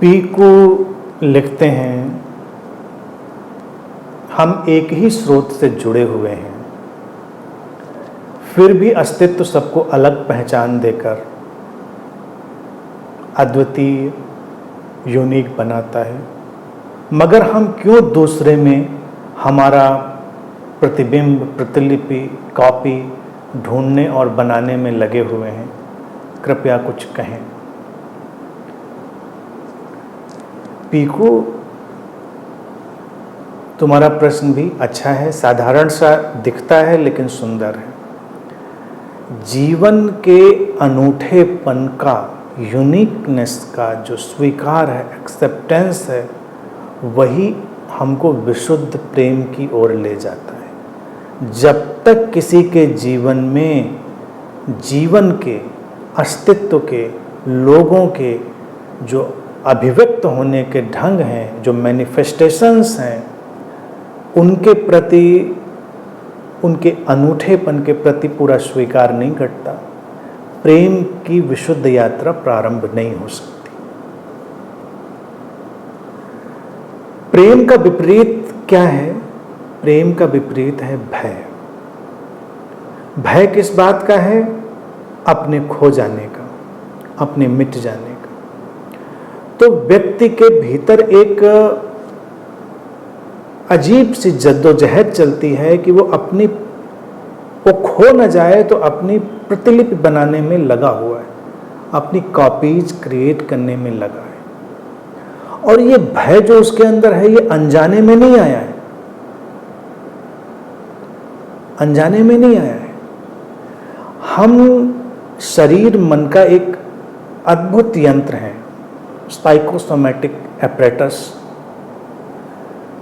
पीकू लिखते हैं, हम एक ही स्रोत से जुड़े हुए हैं, फिर भी अस्तित्व सबको अलग पहचान देकर अद्वितीय, यूनिक बनाता है। मगर हम क्यों दूसरे में हमारा प्रतिबिंब, प्रतिलिपि, कॉपी ढूंढने और बनाने में लगे हुए हैं? कृपया कुछ कहें। पीकू, तुम्हारा प्रश्न भी अच्छा है, साधारण सा दिखता है लेकिन सुंदर है। जीवन के अनूठेपन का, यूनिकनेस का जो स्वीकार है, एक्सेप्टेंस है, वही हमको विशुद्ध प्रेम की ओर ले जाता है। जब तक किसी के जीवन में जीवन के, अस्तित्व के, लोगों के जो अभिव्यक्त होने के ढंग हैं, जो मैनिफेस्टेशंस हैं, उनके प्रति, उनके अनूठेपन के प्रति पूरा स्वीकार नहीं घटता, प्रेम की विशुद्ध यात्रा प्रारंभ नहीं हो सकती। प्रेम का विपरीत क्या है? प्रेम का विपरीत है भय। भय किस बात का है? अपने खो जाने का, अपने मिट जाने का। तो व्यक्ति के भीतर एक अजीब सी जद्दोजहद चलती है कि वो खो न जाए, तो अपनी प्रतिलिपि बनाने में लगा हुआ है, अपनी कॉपीज क्रिएट करने में लगा है। और ये भय जो उसके अंदर है, ये अनजाने में नहीं आया है, अनजाने में नहीं आया है। हम शरीर मन का एक अद्भुत यंत्र है, साइकोसोमैटिक एपरेटस।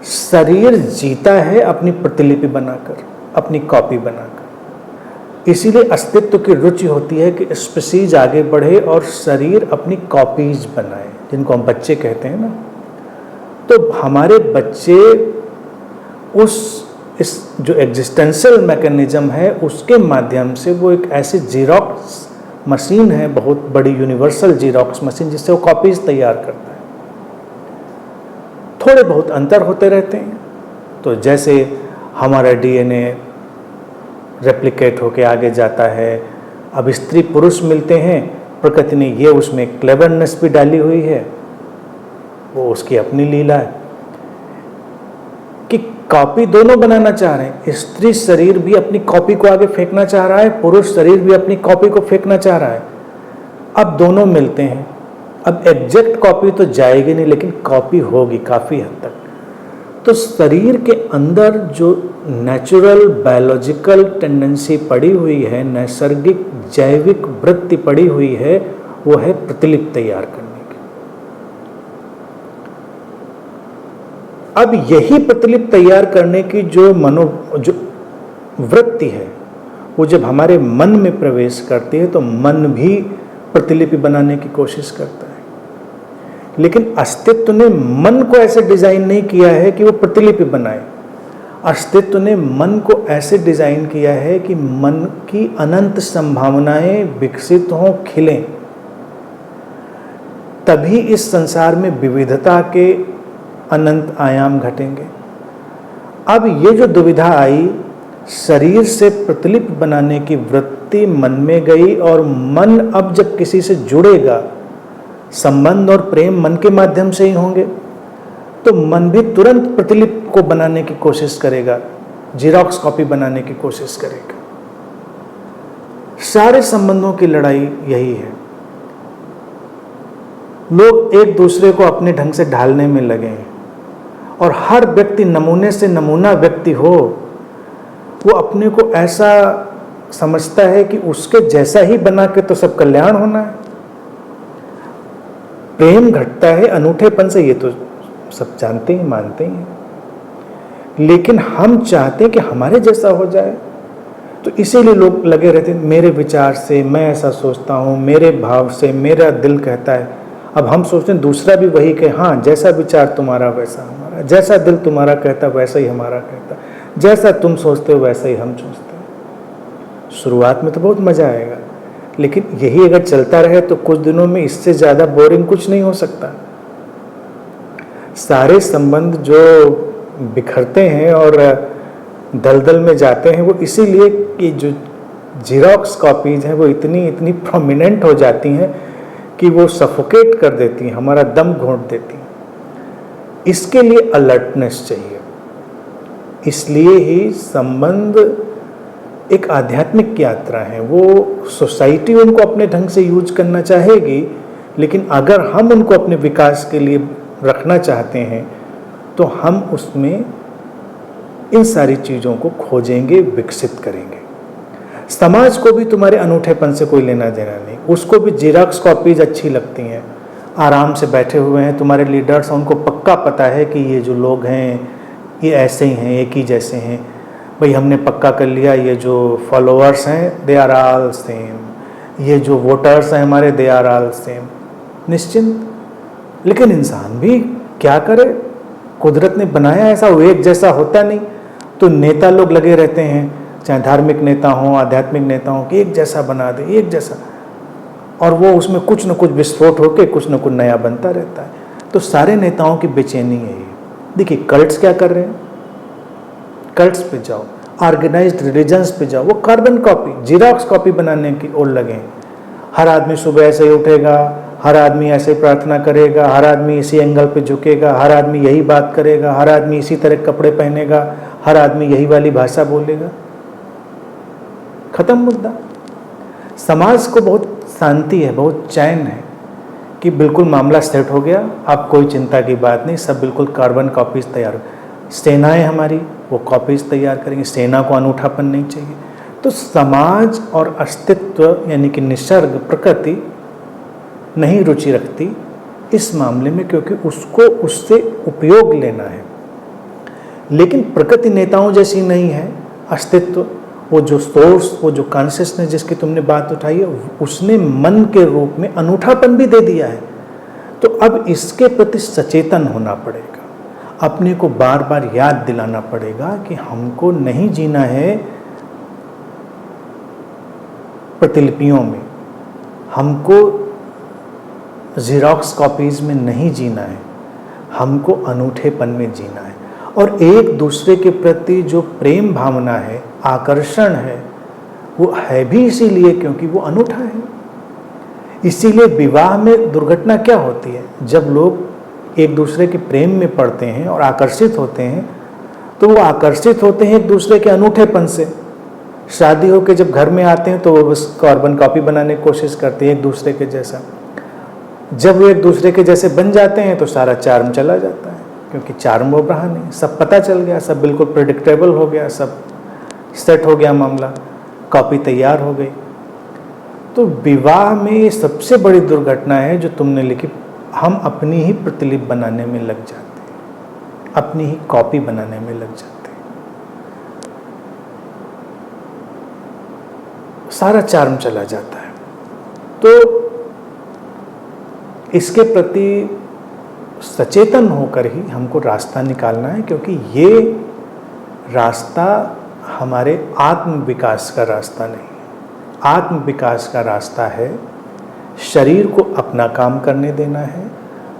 शरीर जीता है अपनी प्रतिलिपि बनाकर, अपनी कॉपी बनाकर। इसीलिए अस्तित्व की रुचि होती है कि स्पीशीज आगे बढ़े और शरीर अपनी कॉपीज बनाए, जिनको हम बच्चे कहते हैं ना। तो हमारे बच्चे इस जो एग्जिस्टेंशियल मैकेनिज्म है, उसके माध्यम से वो एक ऐसी जीरोक्स मशीन है, बहुत बड़ी यूनिवर्सल जीरोक्स मशीन, जिससे वो कॉपीज तैयार करता है। थोड़े बहुत अंतर होते रहते हैं। तो जैसे हमारा डीएनए रेप्लिकेट होके आगे जाता है, अब स्त्री पुरुष मिलते हैं, प्रकृति ने ये उसमें क्लेवरनेस भी डाली हुई है, वो उसकी अपनी लीला है कि कॉपी दोनों बनाना चाह रहे हैं। स्त्री शरीर भी अपनी कॉपी को आगे फेंकना चाह रहा है, पुरुष शरीर भी अपनी कॉपी को फेंकना चाह रहा है। अब दोनों मिलते हैं। अब एग्जैक्ट कॉपी तो जाएगी नहीं, लेकिन कॉपी होगी काफ़ी हद तक। तो शरीर के अंदर जो नेचुरल बायोलॉजिकल टेंडेंसी पड़ी हुई है, नैसर्गिक जैविक वृत्ति पड़ी हुई है, वो है प्रतिलिपि तैयार करने की। अब यही प्रतिलिपि तैयार करने की जो वृत्ति है, वो जब हमारे मन में प्रवेश करती है, तो मन भी प्रतिलिपि बनाने की कोशिश करता है। लेकिन अस्तित्व ने मन को ऐसे डिजाइन नहीं किया है कि वो प्रतिलिपि बनाए। अस्तित्व ने मन को ऐसे डिजाइन किया है कि मन की अनंत संभावनाएं विकसित हों, खिलें। तभी इस संसार में विविधता के अनंत आयाम घटेंगे। अब ये जो दुविधा आई, शरीर से प्रतिलिपि बनाने की वृत्ति मन में गई, और मन अब जब किसी से जुड़ेगा, संबंध और प्रेम मन के माध्यम से ही होंगे, तो मन भी तुरंत प्रतिलिपि को बनाने की कोशिश करेगा, जीरोक्स कॉपी बनाने की कोशिश करेगा। सारे संबंधों की लड़ाई यही है। लोग एक दूसरे को अपने ढंग से ढालने में लगे हैं, और हर व्यक्ति नमूने से नमूना व्यक्ति हो, वो अपने को ऐसा समझता है कि उसके जैसा ही बना के तो सब कल्याण होना है। प्रेम घटता है अनूठेपन से, ये तो सब जानते हैं, मानते हैं। लेकिन हम चाहते हैं कि हमारे जैसा हो जाए, तो इसीलिए लोग लगे रहते हैं, मेरे विचार से मैं ऐसा सोचता हूँ, मेरे भाव से मेरा दिल कहता है। अब हम सोचते हैं दूसरा भी वही कहे, हाँ जैसा विचार तुम्हारा वैसा हमारा, जैसा दिल तुम्हारा कहता वैसा ही हमारा कहता, जैसा तुम सोचते हो वैसा ही हम सोचते हैं। शुरुआत में तो बहुत मज़ा आएगा, लेकिन यही अगर चलता रहे तो कुछ दिनों में इससे ज़्यादा बोरिंग कुछ नहीं हो सकता। सारे संबंध जो बिखरते हैं और दलदल में जाते हैं वो इसीलिए कि जो जेरॉक्स कॉपीज हैं वो इतनी प्रोमिनेंट हो जाती हैं कि वो सफोकेट कर देती हैं, हमारा दम घोंट देती हैं। इसके लिए अलर्टनेस चाहिए। इसलिए ही संबंध एक आध्यात्मिक यात्रा है। वो सोसाइटी उनको अपने ढंग से यूज करना चाहेगी, लेकिन अगर हम उनको अपने विकास के लिए रखना चाहते हैं तो हम उसमें इन सारी चीज़ों को खोजेंगे, विकसित करेंगे। समाज को भी तुम्हारे अनूठेपन से कोई लेना देना नहीं। उसको भी जेरॉक्स कॉपीज अच्छी लगती हैं, आराम से बैठे हुए हैं तुम्हारे लीडर्स, उनको पक्का पता है कि ये जो लोग हैं ये ऐसे ही हैं, एक ही जैसे हैं। भाई हमने पक्का कर लिया ये जो फॉलोअर्स हैं दे आर ऑल सेम, ये जो वोटर्स हैं हमारे दे आर ऑल सेम, निश्चिंत। लेकिन इंसान भी क्या करे, कुदरत ने बनाया ऐसा, वो एक जैसा होता नहीं। तो नेता लोग लगे रहते हैं, चाहे धार्मिक नेता हों, आध्यात्मिक नेता हों, कि एक जैसा बना दे, एक जैसा, और वो उसमें कुछ न कुछ विस्फोट होकर कुछ न कुछ नया बनता रहता है। तो सारे नेताओं की बेचैनी है ये। देखिए कल्ट्स क्या कर रहे हैं, कल्ट्स पे जाओ, ऑर्गेनाइज्ड रिलीजन्स पे जाओ, वो कार्बन कॉपी, जेरॉक्स कॉपी बनाने की ओर लगे हैं। हर आदमी सुबह ऐसे ही उठेगा, हर आदमी ऐसे प्रार्थना करेगा, हर आदमी इसी एंगल पे झुकेगा, हर आदमी यही बात करेगा, हर आदमी इसी तरह कपड़े पहनेगा, हर आदमी यही वाली भाषा बोलेगा। खत्म मुद्दा। समाज को बहुत शांति है, बहुत चैन है कि बिल्कुल मामला सेट हो गया, अब कोई चिंता की बात नहीं, सब बिल्कुल कार्बन कॉपीज तैयार। सेनाएं हमारी वो कॉपीज तैयार करेंगी, सेना को अनूठापन नहीं चाहिए। तो समाज और अस्तित्व यानी कि निसर्ग, प्रकृति नहीं रुचि रखती इस मामले में, क्योंकि उसको उससे उपयोग लेना है। लेकिन प्रकृति नेताओं जैसी नहीं है। अस्तित्व, वो जो सोर्स, वो जो कॉन्शियसनेस जिसकी तुमने बात उठाई है, उसने मन के रूप में अनूठापन भी दे दिया है। तो अब इसके प्रति सचेतन होना पड़ेगा, अपने को बार बार याद दिलाना पड़ेगा कि हमको नहीं जीना है प्रतिलिपियों में, हमको जेरॉक्स कॉपीज में नहीं जीना है, हमको अनूठेपन में जीना है। और एक दूसरे के प्रति जो प्रेम भावना है, आकर्षण है, वो है भी इसीलिए क्योंकि वो अनूठा है। इसीलिए विवाह में दुर्घटना क्या होती है, जब लोग एक दूसरे के प्रेम में पड़ते हैं और आकर्षित होते हैं, तो वो आकर्षित होते हैं एक दूसरे के अनूठेपन से। शादी होकर जब घर में आते हैं तो वो बस कार्बन कॉपी बनाने की कोशिश करते हैं एक दूसरे के जैसा। जब वो एक दूसरे के जैसे बन जाते हैं तो सारा चार्म चला जाता है, क्योंकि चार्म वो रहा नहीं, सब पता चल गया, सब बिल्कुल प्रेडिक्टेबल हो गया, सब सेट हो गया मामला, कॉपी तैयार हो गई। तो विवाह में सबसे बड़ी दुर्घटना है जो तुमने लिखी, हम अपनी ही प्रतिलिपि बनाने में लग जाते हैं, अपनी ही कॉपी बनाने में लग जाते हैं, सारा चार्म चला जाता है। तो इसके प्रति सचेतन होकर ही हमको रास्ता निकालना है, क्योंकि ये रास्ता हमारे आत्म विकास का रास्ता नहीं है। आत्म विकास का रास्ता है शरीर को अपना काम करने देना है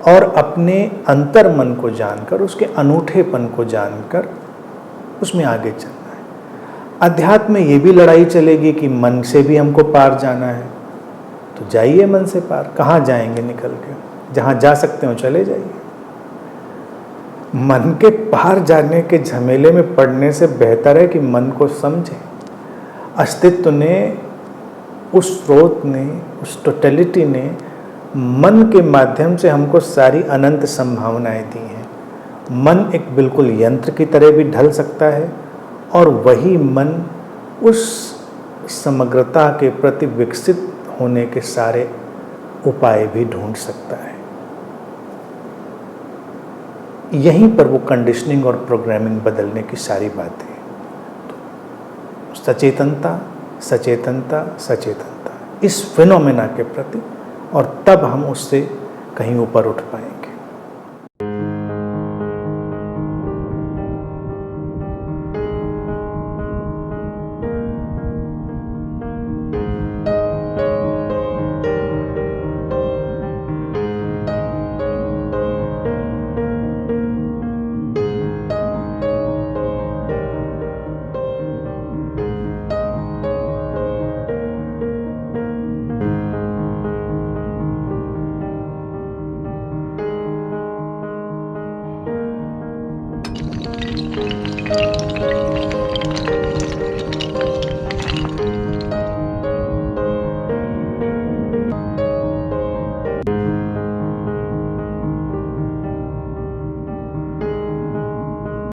और अपने अंतर मन को जानकर, उसके अनूठेपन को जानकर उसमें आगे चलना है। अध्यात्म में ये भी लड़ाई चलेगी कि मन से भी हमको पार जाना है, तो जाइए मन से पार। कहाँ जाएंगे निकल के, जहाँ जा सकते हो चले जाइए। मन के पार जाने के झमेले में पड़ने से बेहतर है कि मन को समझें। अस्तित्व ने, उस स्रोत ने, उस टोटलिटी ने मन के माध्यम से हमको सारी अनंत संभावनाएं दी हैं। मन एक बिल्कुल यंत्र की तरह भी ढल सकता है और वही मन उस समग्रता के प्रति विकसित होने के सारे उपाय भी ढूंढ सकता है। यहीं पर वो कंडीशनिंग और प्रोग्रामिंग बदलने की सारी बातें हैं। तो सचेतनता, सचेतनता, सचेतनता इस फिनोमेना के प्रति, और तब हम उससे कहीं ऊपर उठ पाएंगे।